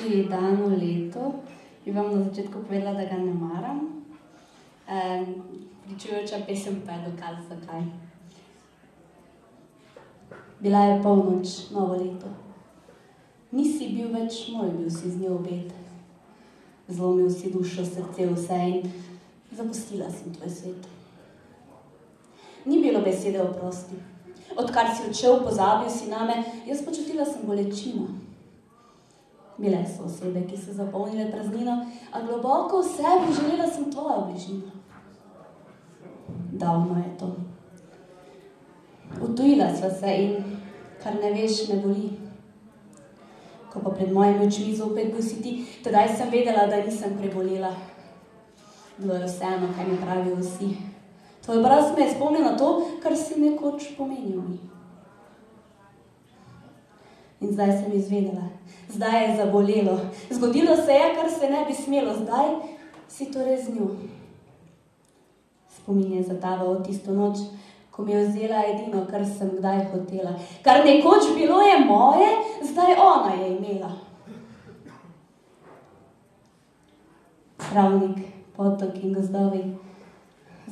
najljubši dan v letu, bi vam na začetku povedala, da ga ne maram. Pričujoča pesem pa je dokaz, zakaj. Bila je polnoč, novo leto. Nisi bil več moj, bil si z njo obet. Zlomil si dušo, srce, vse in zapustila sem tvoj svet. Ni bilo besede oprosti. Odkar si odšel, pozabil si name, jaz počutila sem bolečino. Bile so osebe, ki so zapolnile praznino, a globoko v sebi želela sem tvojo bližino. Davno je to. Utujila sva se in, kar ne veš, ne boli. Ko pa pred mojimi očmi zopet bil si ti, tedaj sem vedela, da nisem prebolela. Bilo je vseeno, kaj mi pravijo vsi. Tvoj obraz me je spomnil na to, kar si nekoč pomenil mi. In zdaj sem izvedela, zdaj je zabolelo. Zgodilo se je, kar se ne bi smelo, zdaj si torej z njo. Spomin je zataval tisto noč, ko mi je vzela edino, kar sem kdaj hotela. Kar nekoč bilo je moje, zdaj ona je imela. Travnik, potok in gozdovi.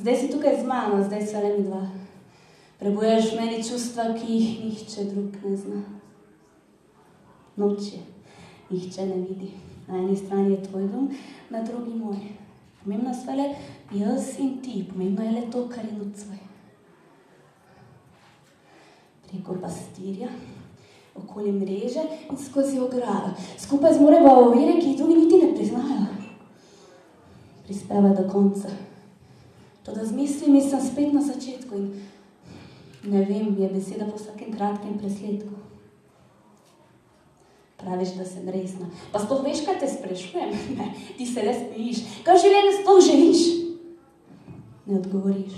Zdaj si tukaj z mano, zdaj sva le mi dva. Prebujaš v meni čustva, ki jih nihče drug ne zna. Noč je, nihče ne vidi. Na eni strani je tvoj dom, na drugi moj. Pomembna sva le jaz in ti, pomembno je le to, kar je nocoj. Preko pastirja, okoli mreže in skozi ograjo. Skupaj zmoreva ovire, ki jih drugi niti ne priznajo. Prispeva do konca. Toda z mislimi sem spet na začetku in ne vem, je beseda po vsakem kratkem presledku. Praviš, da sem resna. Pa sploh veš, kaj te sprašujem? Ne, ti se le smejiš. Kaj v življenju sploh želiš? Ne odgovoriš.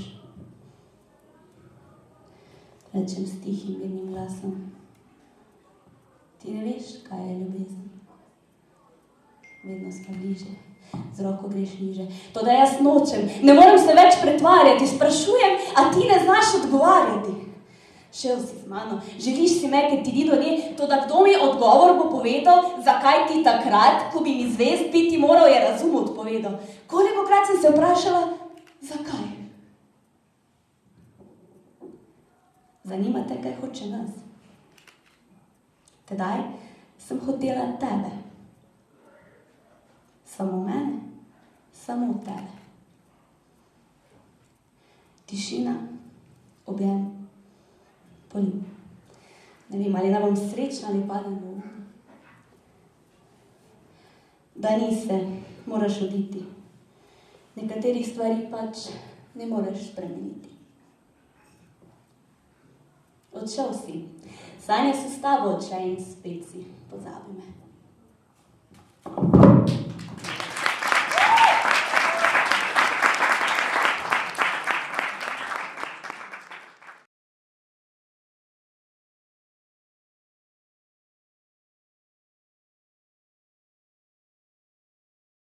Rečem s tihim, mirnim glasom. Ti ne veš, kaj je ljubezen. Vedno sva bliže. Z roko greš niže. Toda jaz nočem, ne morem se več pretvarjati, sprašujem, a ti ne znaš odgovarjati. Šel si z mano, želiš si me, ker ti ni do nje, toda kdo mi odgovor bo povedal, zakaj ti takrat, ko bi mi zvest biti moral, je razum odpovedal. Kolikokrat sem se vprašala, zakaj? Zanima te, kaj hoče nas. Tedaj sem hotela tebe. Samo mene, samo tebe. Tišina, objem, poljub. Ne vem, ali ne bom srečna ali padem v um. Da nise, moraš oditi. Nekaterih stvari pač ne moreš spremeniti. Odšel si, sanje so s tabo odšle in spet si, pozabi me.